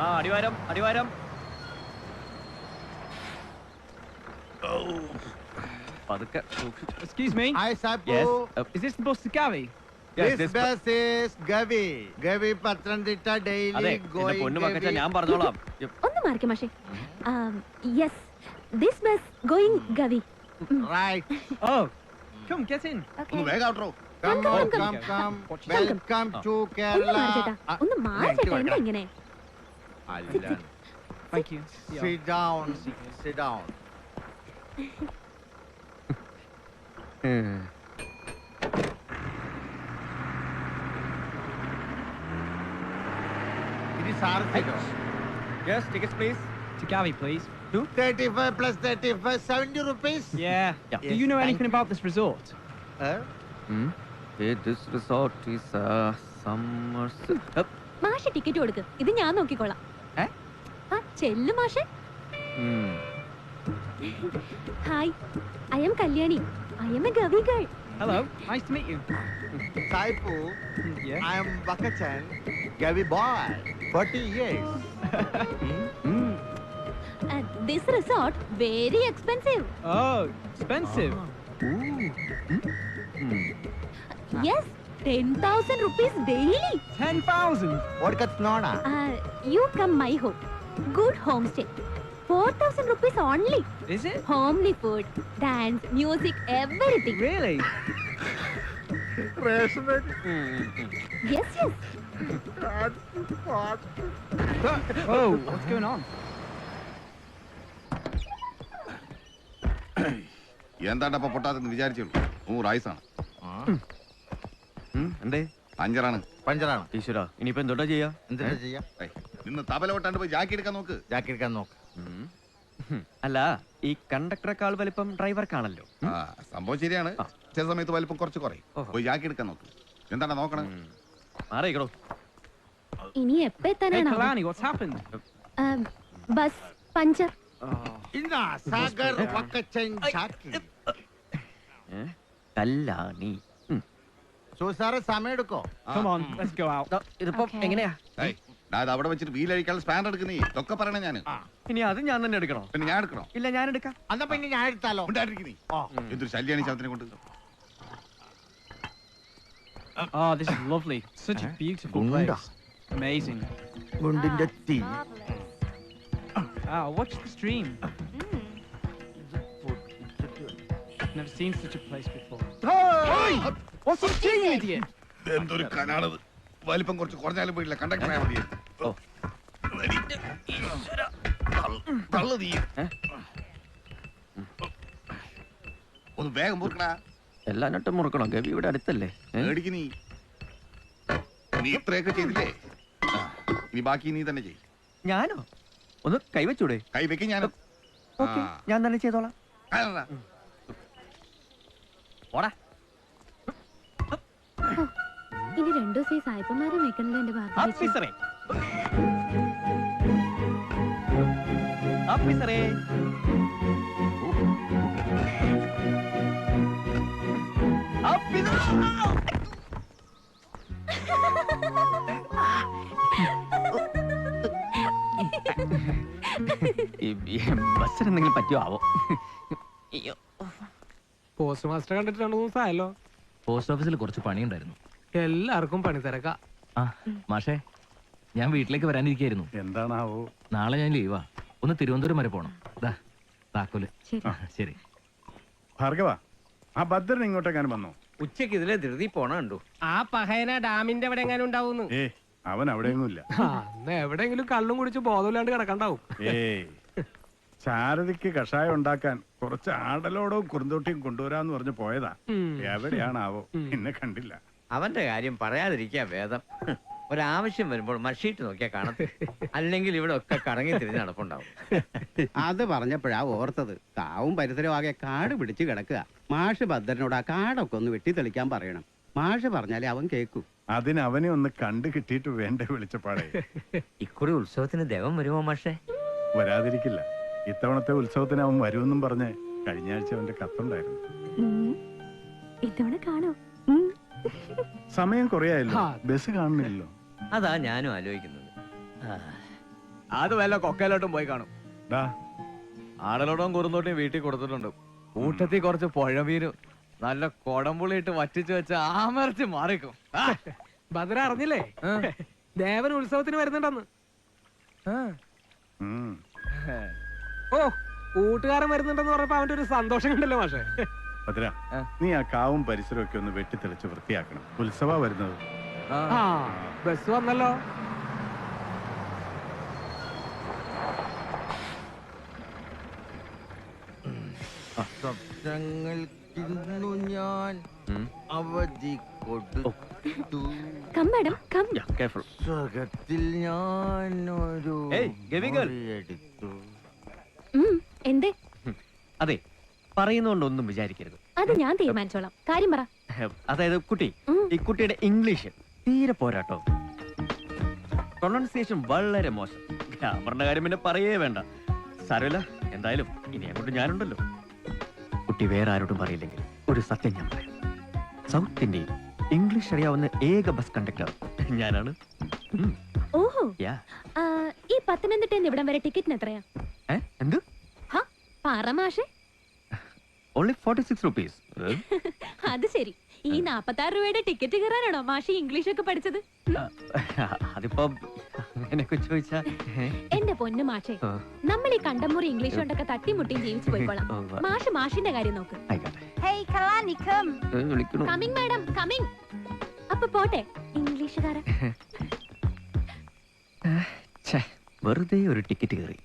അടിവാരം അടിവാരം. പതുക്കെ. Excuse me. Hi, Sapu. Yes. Is this the bus to Gavi? This bus is Gavi. Gavi Patranthita അതെ, daily എന്റെ going പൊന്നു മക്കച്ച Gavi. ഞാൻ പറഞ്ഞോളാം. ഒന്ന് മാറിക്കേ മാഷേ. Yes, this bus going Gavi. Right. Oh, come get in. ഒന്ന് വേഗം outro. Come come, on, come. come, come. Watch it. Welcome to ഒന്ന് Kerala. മാറി ചേട്ടാ, ഒന്ന് മാറി ചേട്ടാ, എന്താ ഇങ്ങനെ? Alan. Thank you. Sit down. Sit down. It is our figure. Yes, tickets please. To Gavi, please. 35 plus 35, 70 rupees. Yeah. Yeah. Do you know anything about this resort? This resort is Somerset. മാഷെ ticket കൊടുക്ക്, ഇത് ഞാൻ നോക്കിക്കോളാം. ചെല്ലു മാഷെ. Hi, I M Kalyani. I M A Gavi girl. Hello. Nice to meet you. Saipu, Yeah. I am Bakachan, Gavi boy, 40 years. This resort very expensive. Oh, expensive. Yes, 10,000 rupees daily. 10,000. What cut nona? You come my home. Good homestay. 4,000 rupees only. Is it? Homely food, dance, music, everything. Really? Yes, yes. Oh, what's going on? എന്താണ്ടപ്പ പൊട്ടാത്തെന്ന് വിചാരിച്ചുള്ളൂ. 100 ആയുസാണ്. എന്തേ? പഞ്ചറാണ്. പഞ്ചറാണ്. ഈശ്വരാ, ഇനിയിപ്പോ എന്തോട്ടാ ചെയ്യാ? എന്താ ചെയ്യാ? നിന്ന് തബല കൊട്ടാണ്ട് പോയി ജാക്കി എടുക്കാൻ നോക്ക്. ജാക്കി എടുക്കാൻ നോക്ക്. അല്ല, ഈ കണ്ടക്ടറെക്കാൾ വലിപ്പം ഡ്രൈവർക്കാണല്ലോ. സംഭവം ശരിയാണ്. ചില സമയത്ത് വലിപ്പം കുറച്ച് കുറയും. പോയി ജാക്കി എടുക്കാൻ നോക്ക്. എന്താണ് നോക്കണം? മാറിക്കടോ. ഇനി എപ്പോ Hey, എത്താനാണ്? Kalani, what's happened? Bus puncture. ഇന്നാ സാഗർ വക്കച്ചൻ ജാക്കി. കല്ലാണി. സുസാറെ സമയം എടുക്കോ? Come on, let's go out. ഇതിപ്പോ എങ്ങനെയാ? അത് അവിടെ വെച്ചിട്ട് വീലഴിക്കാനുള്ള സ്പാൻഡ് എടുക്കുന്നേ. ഇതൊക്കെ പറയണേ ഞാൻ. ഇനി അത് ഞാൻ തന്നെ എടുക്കണോ? പിന്നെ ഞാൻ എടുക്കണോ? ഇല്ല, ഞാൻ എടുക്കാം. എന്നാ പിന്നെ ഞാൻ എടുത്താലോ? ഉണ്ടായിരിക്കുന്നേ. എന്തൊരു ശല്യാണ് ശബ്ദത്തിനെ കൊണ്ട്. Oh, this is lovely. Such a beautiful Gunda. place. Amazing. ഗുണ്ടിന്റെ തീ. Ah, watch the stream. I've never seen such a place before. Hey! What's he doing, you idiot? എന്തൊരു കനാണത്. വലിപ്പം കുറച്ച് കുറഞ്ഞാലും പോയില്ല. കണ്ടക്ടർ ആയാൽ മതി. ഒന്ന് വേഗം മുറുക്കടാ. എല്ലാ നട്ടും മുറുക്കണോ? ഗവി ഇവിടെ അടുത്തല്ലേ? മേടിക്ക് നീ. നീ ഇത്രയൊക്കെ ചെയ്തില്ലേ? ഇനി ബാക്കി നീ തന്നെ ചെയ്. ഞാനോ? ഒന്ന് കൈവച്ചൂടെ? കൈ വെക്ക്. ഞാൻ ഓക്കേ, ഞാൻ തന്നെ ചെയ്തോളാം. ഓടാ. ഇനി 2 ദിവസം സായിപ്പന്മാരെ വെക്കണല്ലോ എന്റെ ഭാഗ്യം. ആഫീസറേ, ആഫീസറേ. ബസ്സിന് എന്തെങ്കിലും പറ്റുമോ ആവോ? പോസ്റ്റ് മാസ്റ്റർ കണ്ടിട്ട് 2 ദിവസമായല്ലോ. പോസ്റ്റ് ഓഫീസിൽ കുറച്ച് പണിയുണ്ടായിരുന്നു. എല്ലാവർക്കും പണി തിരക്കാ. മാഷേ, ഞാൻ വീട്ടിലേക്ക് വരാനിരിക്കായിരുന്നു. എന്താണാവോ? നാളെ ഞാൻ ലീവാ. ഒന്ന് തിരുവനന്തപുരം വരെ പോണം. താക്കോല്. ശരി. ഭാർഗവ, ആ ഭദ്രൻ ഇങ്ങോട്ടെങ്ങാനും വന്നോ? ഉച്ചക്ക് ഇതിലെ ധൃതി പോണ കണ്ടു. ആ പഹയന ഡാമിന്റെ എവിടെ എങ്ങാനും ഉണ്ടാവുന്നു. അവൻ അവിടെയൊന്നുമില്ല. എവിടെയെങ്കിലും കള്ളും കുടിച്ച് ബോധമില്ലാണ്ട് കിടക്കണ്ടാവും. ശാരദയ്ക്ക് കഷായം ഉണ്ടാക്കാൻ കുറച്ച് ആടലോടവും കുറുന്തോട്ടിയും കൊണ്ടുവരാന്ന് പറഞ്ഞു പോയതാ. എവിടെയാണാവോ? എന്നെ കണ്ടില്ല. അവന്റെ കാര്യം പറയാതിരിക്കാ വേദം. ഒരാവശ്യം വരുമ്പോൾ മഷീട്ട് നോക്കിയാ കാണത്ത്. അല്ലെങ്കിൽ ഇവിടെ ഒക്കെ കറങ്ങി തിരിഞ്ഞ് നടപ്പുണ്ടാവും. അത് പറഞ്ഞപ്പോഴാ ഓർത്തത്. കാവും പരിസരവും ആകെ കാട് പിടിച്ച് കിടക്കുക. മാഷ് ഭദ്രനോട് ആ കാടൊക്കെ ഒന്ന് വെട്ടി തെളിക്കാൻ പറയണം. മാഷ് പറഞ്ഞാലേ അവൻ കേൾക്കൂ. അതിന് അവനെ ഒന്ന് കണ്ടു കിട്ടിയിട്ട് വേണ്ട വിളിച്ചപ്പാടേ. ഇക്കുറി ഉത്സവത്തിന് ദേവം വരുമോ മാഷേ? വരാതിരിക്കില്ല. ഇത്തവണത്തെ ഉത്സവത്തിന് അവൻ വരുമെന്നും പറഞ്ഞ് കഴിഞ്ഞ ആഴ്ച അവന്റെ കത്തുണ്ടായിരുന്നു. ഇത്തവണ കാണോ? സമയം കുറയായല്ലോ, ബസ് കാണുന്നില്ലല്ലോ. അതാ ഞാനും ആലോചിക്കുന്നത്. അത് വല്ല കൊക്കയിലോട്ടും പോയി കാണും. ഡാ, ആടലോടവും കുറുന്തോട്ടിയും വീട്ടിൽ കൊടുത്തിട്ടുണ്ട്. കൂട്ടത്തിൽ കുറച്ച് പുഴമീനും നല്ല കൊടംപുളിയിട്ട് വറ്റിച്ച് വെച്ച് ആമരച്ച് മാറിക്കും. ഭദ്ര അറിഞ്ഞില്ലേ ദേവൻ ഉത്സവത്തിന് വരുന്നുണ്ടെന്ന്. ഉം. ഓ കൂട്ടുകാരൻ വരുന്നുണ്ടെന്ന് പറഞ്ഞപ്പോ അവന്റെ ഒരു സന്തോഷം കണ്ടല്ലോ മാഷെ. ഭദ്ര, നീ ആ കാവും പരിസരവും ഒക്കെ ഒന്ന് വെട്ടിത്തെളിച്ച് വൃത്തിയാക്കണം. ഉത്സവ വരുന്നത്. ആ ബസ് വന്നല്ലോ. സ്വപ്നങ്ങൾക്കിന്നു ഞാൻ അവധി കൊടുത്തു. Come madam come. സ്വർഗത്തിൽ ഞാൻ ഒരു മുറിയെടുത്തു. എന്തേ? അതെ, പറയുന്നോണ്ടൊന്നും വിചാരിക്കരുത്. അത് ഞാൻ തീരുമാനിച്ചോളാം. കാര്യം പറ. അതായത് കുട്ടി, ഈ കുട്ടിയുടെ ഇംഗ്ലീഷ് തീരെ പോരാട്ടോ. പ്രൊണൗൺസിയേഷൻ വളരെ മോശം. ഗ്രാമറിന്റെ കാര്യം പിന്നെ പറയേ വേണ്ട. സാരമില്ല, എന്തായാലും ഇനി അങ്ങോട്ട് ഞാനുണ്ടല്ലോ. കുട്ടി വേറെ ആരോടും പറയില്ലെങ്കിൽ ഒരു സത്യം ഞാൻ പറയാം. സൗത്ത് ഇന്ത്യയിൽ ഇംഗ്ലീഷ് അറിയാവുന്ന ഏക ബസ് കണ്ടക്ടർ ഞാനാണ്. ഓഹോ, യാ. ഈ പത്തനംതിട്ടയിൽ ഇവിടം വരെ ടിക്കറ്റിന് എത്രയാ? എന്ത്? പറ മാഷെ. Only 46 rupees. അത് ശരി. ഈ 46 രൂപയുടെ ടിക്കറ്റ് കയറാനാണോ മാഷി ഇംഗ്ലീഷ് ഒക്കെ പഠിച്ചത്? അതിപ്പോ അങ്ങനെയൊക്കെ ചോദിച്ചാ എന്റെ പൊന്നു മാഷെ, നമ്മൾ ഈ കണ്ടമുറി ഇംഗ്ലീഷ് കൊണ്ടൊക്കെ തട്ടിമുട്ടിയും ജീവിച്ചു പോയിക്കോളാം. മാഷ് മാഷിന്റെ കാര്യം നോക്ക്. Coming madam coming. അപ്പൊ പോട്ടെ ഇംഗ്ലീഷുകാരൻ. വെറുതെ ഒരു ടിക്കറ്റ് കയറി.